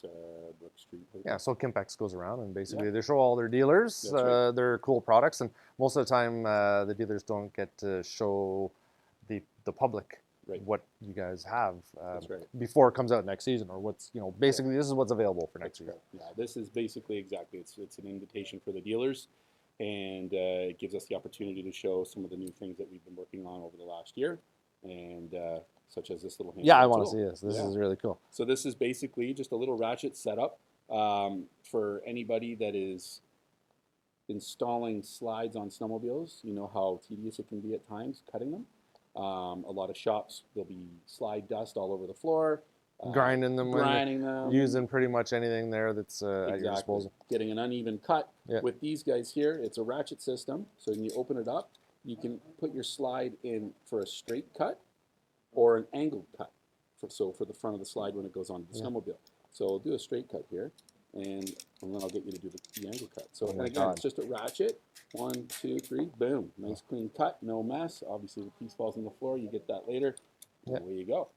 Brook Street. Yeah, so Kimpex goes around and basically Yeah. they show all their dealers Right. their cool products, and most of the time the dealers don't get to show the public Right. what you guys have That's right. before it comes out next season, or what's basically this is what's available for next season. Yeah, this is basically exactly it's an invitation for the dealers, and it gives us the opportunity to show some of the new things that we've been working on over the last year, and such as this little hand. Yeah, I want to see this. This is really cool. So this is basically just a little ratchet setup for anybody that is installing slides on snowmobiles. You know how tedious it can be at times cutting them. A lot of shops, there'll be slide dust all over the floor. Grinding them, using pretty much anything there that's at your disposal. Getting an uneven cut. With these guys here, it's a ratchet system. So when you open it up, you can put your slide in for a straight cut or an angled cut. For the front of the slide when it goes on the snowmobile. So I'll do a straight cut here, and then I'll get you to do the angle cut. So again, it's just a ratchet. 1, 2, 3, boom. Nice clean cut, no mess. Obviously, the piece falls on the floor. You get that later. And away you go.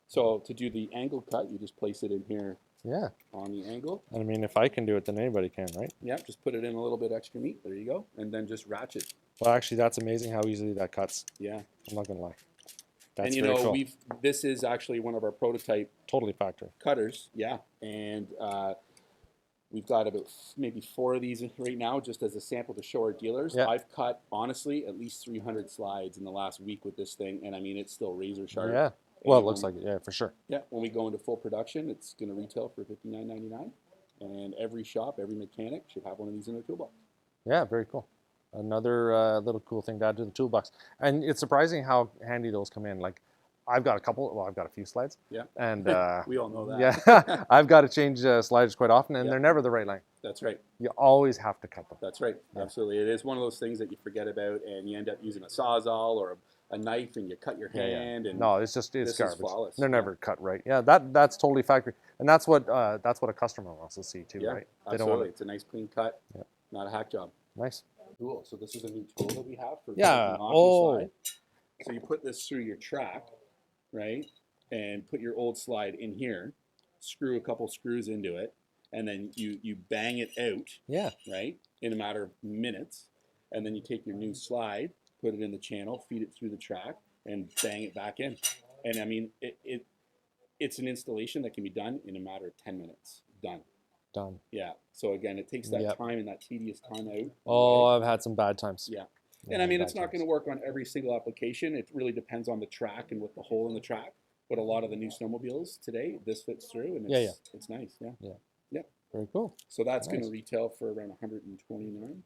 So to do the angle cut, you just place it in here. Yeah. On the angle. I mean, if I can do it, then anybody can, right? Yeah. Just put it in a little bit extra neat. There you go. And then just ratchet. Well, actually, that's amazing how easily that cuts. Yeah. I'm not gonna lie. That's and cool. This is actually one of our prototype factory cutters, and we've got about maybe 4 of these right now just as a sample to show our dealers. I've cut honestly at least 300 slides in the last week with this thing, and I mean it's still razor sharp. Yeah, well, it looks like it. Yeah, for sure. Yeah, when we go into full production, it's going to retail for $59.99, and every shop, every mechanic should have one of these in their toolbox. Yeah, very cool. Another little cool thing to add to the toolbox. And it's surprising how handy those come in. Like, I've got a few slides. Yeah. And we all know that. Yeah, I've got to change sliders quite often, and they're never the right length. That's right. You always have to cut them. That's right. Absolutely. It is one of those things that you forget about, and you end up using a Sawzall or a knife, and you cut your hand. And no, it's garbage. Flawless. They're never cut right. Yeah, that's totally factory, and that's what a customer wants to see too, right? They absolutely. It's a nice clean cut. Yeah. Not a hack job. Nice. Cool. So this is a new tool that we have for slide. So you put this through your track, right, and put your old slide in here, screw a couple screws into it, and then you bang it out. Yeah. Right, in a matter of minutes, and then you take your new slide, put it in the channel, feed it through the track, and bang it back in. And I mean, it's an installation that can be done in a matter of 10 minutes. Done. Yeah. So again, it takes that time and that tedious time out. Oh, I've had some bad times. Yeah. And I mean, it's not going to work on every single application. It really depends on the track and with the hole in the track. But a lot of the new snowmobiles today, this fits through, and it's nice. Yeah. Very cool. So that's going to retail for around $129,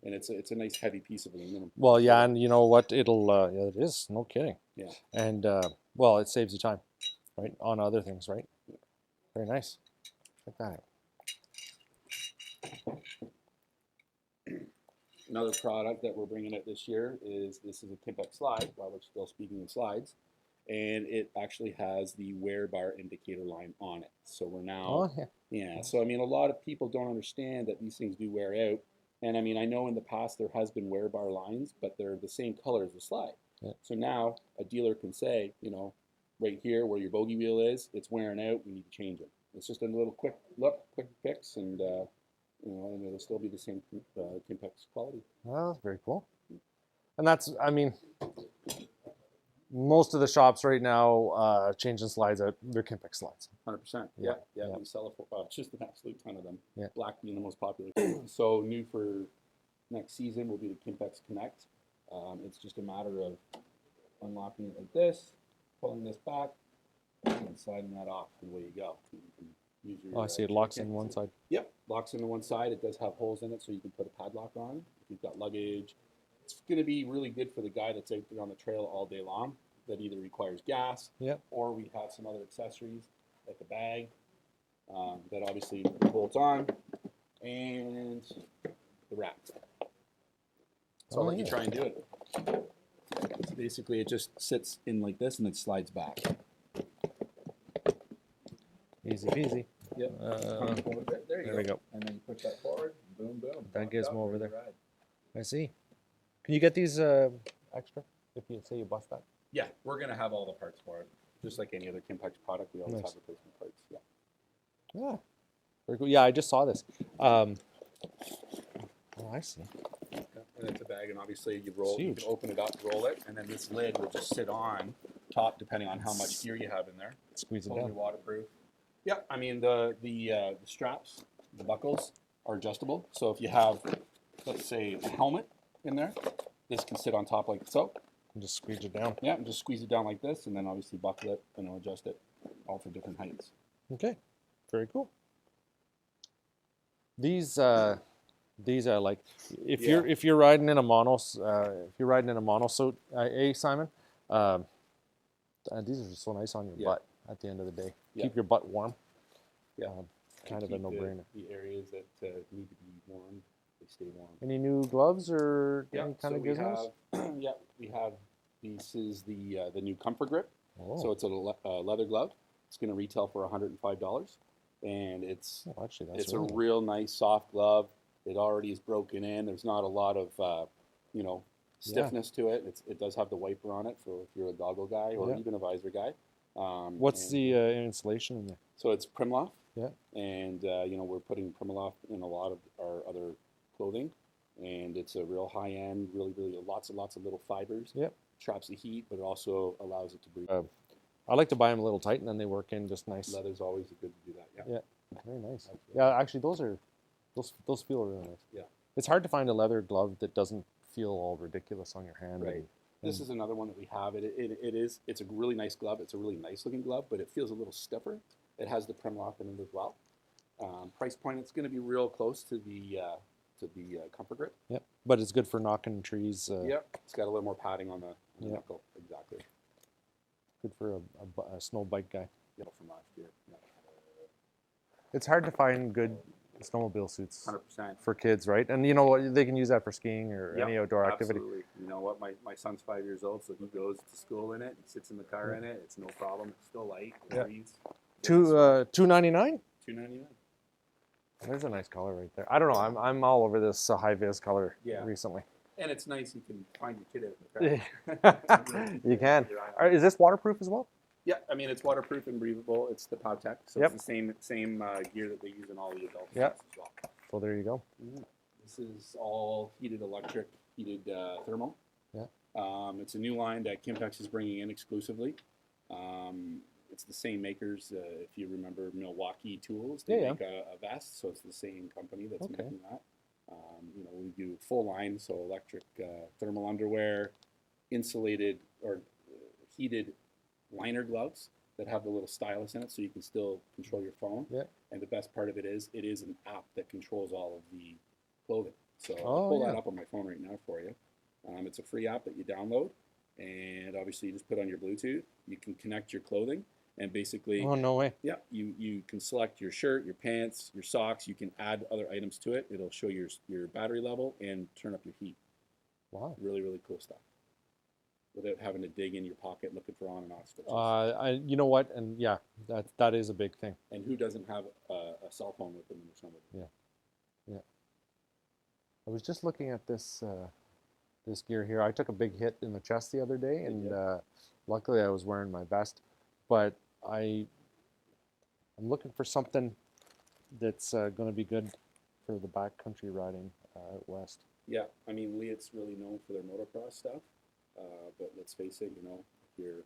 and it's a nice heavy piece of aluminum. Well, yeah, and you know what? It'll it is, no kidding. Yeah. And well, it saves you time, right, on other things, right? Yeah. Very nice. Check that out. Another product that we're bringing out this year is a Kimpex slide, while we're still speaking of slides, and it actually has the wear bar indicator line on it. So we're now, so I mean, a lot of people don't understand that these things do wear out, and I mean, I know in the past there has been wear bar lines, but they're the same color as the slide. Yeah. So now a dealer can say, right here where your bogey wheel is, it's wearing out, we need to change it. It's just a little quick fix, and and it'll still be the same Kimpex quality. Well, that's very cool. And that's, I mean, most of the shops right now changing slides out, they're Kimpex slides. 100%. Yeah. We sell just an absolute ton of them. Yeah. Black being the most popular. So new for next season will be the Kimpex Connect. It's just a matter of unlocking it like this, pulling this back, and sliding that off, and away you go. You can use your, I see it locks in one side. Yep, locks into one side. It does have holes in it, so you can put a padlock on. If you've got luggage, it's going to be really good for the guy that's out there on the trail all day long that either requires gas, or we have some other accessories like a bag that obviously bolts on, and the wrap. So I'll let you try and do it. So basically, it just sits in like this and it slides back. Easy peasy. Yep. There we go. And then you push that forward. Boom, boom. That gizmo over there. I see. Can you get these extra if you say you bust that? Yeah, we're gonna have all the parts for it, just like any other Kimpex product. We always have replacement parts. Yeah. Yeah. Very cool. Yeah, I just saw this. Oh, I see. Yeah, and it's a bag, and obviously you roll. You Huge. can open it up, roll it, and then this lid will just sit on top, depending on how much gear you have in there. Squeeze it Totally down. waterproof. Yeah, I mean the straps, the buckles are adjustable. So if you have, let's say, a helmet in there, this can sit on top like so. And just squeeze it down. Yeah, and just squeeze it down like this, and then obviously buckle it and adjust it, all for different heights. Okay, very cool. These are like if you're riding in a monosuit, Simon, these are just so nice on your butt at the end of the day. Keep your butt warm. Yeah, kind of a no-brainer. The areas that need to be warm, they stay warm. Any new gloves or any kind of gizmos? We have. This is the new Comfort Grip. Oh. So it's a leather glove. It's going to retail for $105, and it's a real nice soft glove. It already is broken in. There's not a lot of stiffness to it. It does have the wiper on it for if you're a goggle guy or even a visor guy. What's the insulation in there? So it's Primaloft. Yeah. And we're putting Primaloft in a lot of our other clothing, and it's a real high end, really lots and lots of little fibers. Yep. Traps the heat, but it also allows it to breathe. I like to buy them a little tight, and then they work in just nice. Leather's always good to do that. Yeah. Very nice. Yeah, actually, those feel really nice. Yeah. It's hard to find a leather glove that doesn't feel all ridiculous on your hand. Right. This is another one that we have. It's a really nice glove. It's a really nice looking glove, but it feels a little stiffer. It has the Primaloft in it as well. Price point, it's going to be real close to the Comfort Grip. Yep. But it's good for knocking trees. Yep. It's got a little more padding on the knuckle. Exactly. Good for a snow bike guy. Yeah, from last year. Yeah. It's hard to find good snowmobile suits 100%. for kids, right? And you know what? They can use that for skiing or any outdoor activity. Absolutely. You know what? My son's 5 years old, so he goes to school in it. He sits in the car in it. It's no problem. It's still light. It breathes. $299? $299. There's a nice color right there. I don't know. I'm all over this high vis color recently. And it's nice. You can find your kid out in the car. You can. Is this waterproof as well? Yeah, I mean it's waterproof and breathable. It's the PowTech, so it's the same gear that they use in all the adult suits as well. So there you go. This is all heated thermal. Yeah. It's a new line that Kimpex is bringing in exclusively. It's the same makers. If you remember Milwaukee Tools, they make a vest, so it's the same company that's making that. We do full line, so electric thermal underwear, insulated or heated liner gloves that have the little stylus in it, so you can still control your phone. Yeah. And the best part of it is an app that controls all of the clothing. So I'll pull that up on my phone right now for you. It's a free app that you download, and obviously you just put on your Bluetooth. You can connect your clothing, and basically, oh no way, yeah, you can select your shirt, your pants, your socks. You can add other items to it. It'll show your battery level and turn up your heat. Wow, really cool stuff. Without having to dig in your pocket looking for on and off switches. You know what? And yeah, that is a big thing. And who doesn't have a cell phone with them or something? Yeah. I was just looking at this this gear here. I took a big hit in the chest the other day, and luckily I was wearing my vest. But I'm looking for something that's going to be good for the backcountry riding out west. Yeah, I mean, Leatt's really known for their motocross stuff. But let's face it, if you're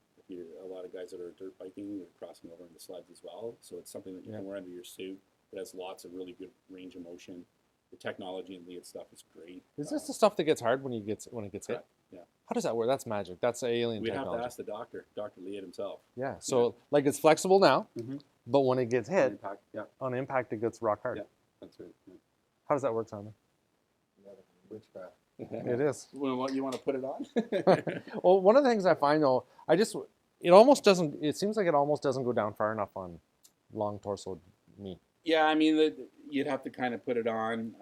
a lot of guys that are dirt biking, they're crossing over into sleds as well. So it's something that you can wear under your suit. It has lots of really good range of motion. The technology in Leatt stuff is great. Is this the stuff that gets hard when it gets hit? Yeah. How does that work? That's magic. That's alien technology. We'd have to ask the doctor, Dr. Leatt himself. Yeah. So like it's flexible now, but when it gets hit on impact, it gets rock hard. Yeah, that's right. Yeah. How does that work, Simon? Witchcraft. It is. Well, you want to put it on? Well, one of the things I find though, it almost doesn't. It seems like it almost doesn't go down far enough on long torso me. Yeah, I mean, you'd have to kind of put it on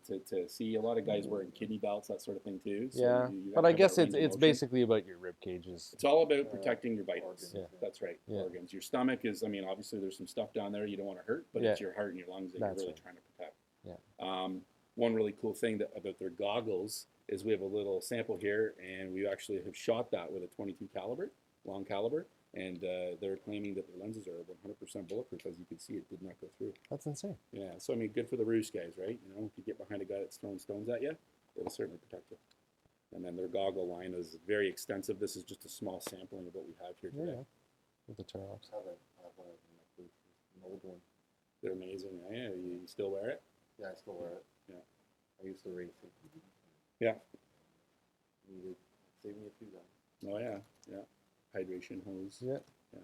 to see. A lot of guys wearing kidney belts, that sort of thing too. So yeah, but I guess it's basically about your rib cages. It's all about protecting your vitals. Yeah. That's right. Yeah. Organs. Your stomach is. I mean, obviously there's some stuff down there you don't want to hurt, but it's your heart and your lungs that you're really trying to protect. Yeah. One really cool thing about their goggles is we have a little sample here, and we actually have shot that with a .22 caliber, long caliber, and they're claiming that the lenses are 100% bulletproof. As you can see, it did not go through. That's insane. Yeah, so I mean, good for the roost guys, right? You know, if you get behind a guy that's throwing stones at you, it'll certainly protect you. And then their goggle line is very extensive. This is just a small sampling of what we have here today. Yeah. With the tear-offs. I have one of them in my booth, an old one. They're amazing. Yeah, you still wear it? Yeah, I still wear it. Yeah. I used to race it. Yeah. Needed, saved me a few guys. Oh yeah, yeah. Hydration hose. Yeah. Yeah.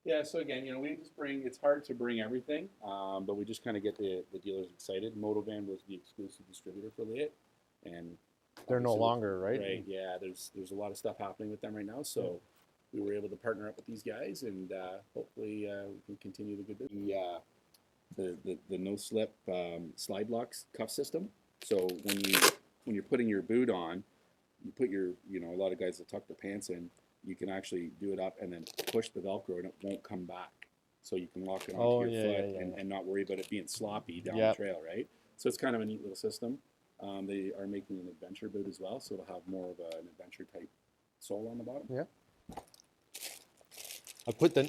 Yeah. So again, you know, we just bring. It's hard to bring everything, but we just kind of get the dealers excited. Motovan was the exclusive distributor for Lit, and They're no obviously longer, right? Right. Yeah. There's a lot of stuff happening with them right now. So we were able to partner up with these guys, and hopefully we can continue the good business. The no slip slide locks cuff system. So when you're putting your boot on, you put your, you know, a lot of guys that tuck their pants in, you can actually do it up and then push the Velcro and it won't come back. So you can lock it onto your foot and not worry about it being sloppy down the trail, right? So it's kind of a neat little system. They are making an adventure boot as well, so it'll have more of an adventure type sole on the bottom. Yeah.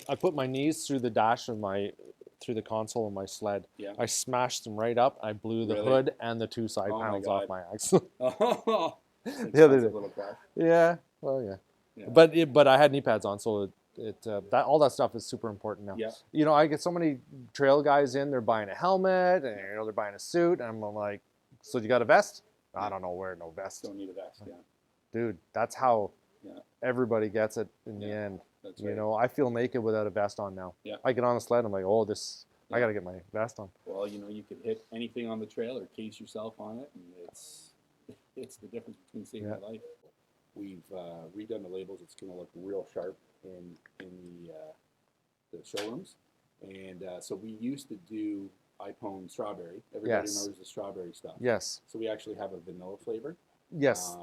I put my knees through the dash of through the console of my sled. Yeah. I smashed them right up. I blew the Really? hood and the two side Oh my panels God. off my axle. Oh, The other day. little crash. Yeah. Well, yeah. Yeah. But I had knee pads on, so that all that stuff is super important now. Yeah. You know, I get so many trail guys in. They're buying a helmet, and you know, they're buying a suit, and I'm like, so you got a vest? I don't know, wear no vest. Don't need a vest. Yeah. Dude, that's how Yeah. everybody gets it in the Yeah. end. That's You right. know, I feel naked without a vest on now. Yeah. I get on the sled, I'm like, oh, this, I Yeah. got to get my vest on. Well, you know, you could hit anything on the trail or case yourself on it, and it's the difference between saving your life. We've redone the labels. It's going to look real sharp in the showrooms, and so we used to do iPhone strawberry. Everybody Yes. knows the strawberry stuff. Yes. So we actually have a vanilla flavor. Yes,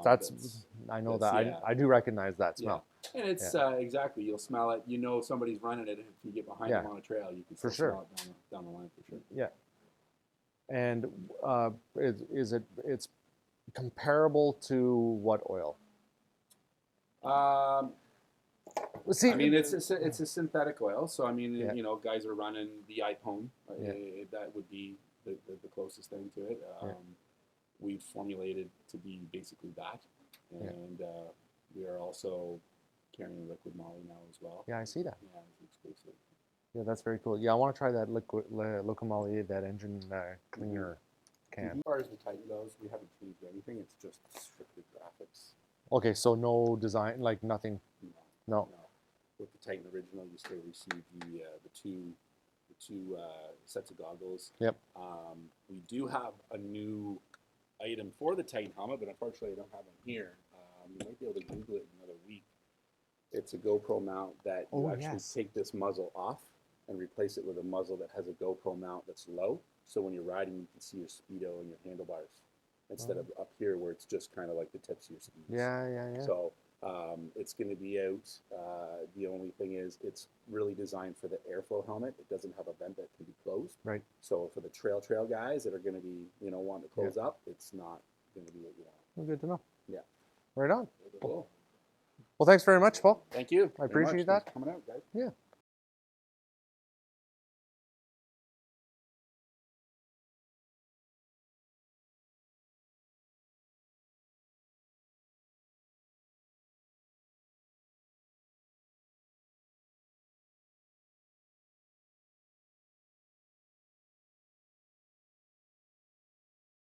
I know that. yeah. I do recognize that smell. Yeah. And it's exactly, you'll smell it. You know somebody's running it, and if you get behind them on a trail, you can For still sure. smell it down the line for sure. Yeah. And it's comparable to what oil? See, I mean, it's a synthetic oil, so I mean, Yeah. you know, guys are running the iPhone. Yeah. That would be the closest thing to it. We've formulated to be basically that, and we are also carrying liquid moly now as well. Yeah, I see that. Yeah, it's exclusive. Yeah, that's very cool. Yeah, I want to try that Locomoly, that engine cleaner can. As far as the Titan goes, we haven't changed anything. It's just strictly graphics. Okay, so no design, like nothing. No. With the Titan original, you still receive the two sets of goggles. Yep. We do have a new item for the Titan helmet, but unfortunately I don't have them here. You might be able to Google it in another week. It's a GoPro mount that you take this muzzle off and replace it with a muzzle that has a GoPro mount that's low. So when you're riding, you can see your speedo and your handlebars instead of up here where it's just kind of like the tips of your skis. Yeah. So it's going to be out. The only thing is it's really designed for the airflow helmet. It doesn't have a vent that can be closed. Right. So for the trail guys that are going to be, you know, wanting to close up, it's not going to be what you want. Well, good to know. Yeah. Right on. Cool. Well, thanks very much, Paul. Thank you. I very appreciate much. that. Thanks for coming out, guys. Yeah.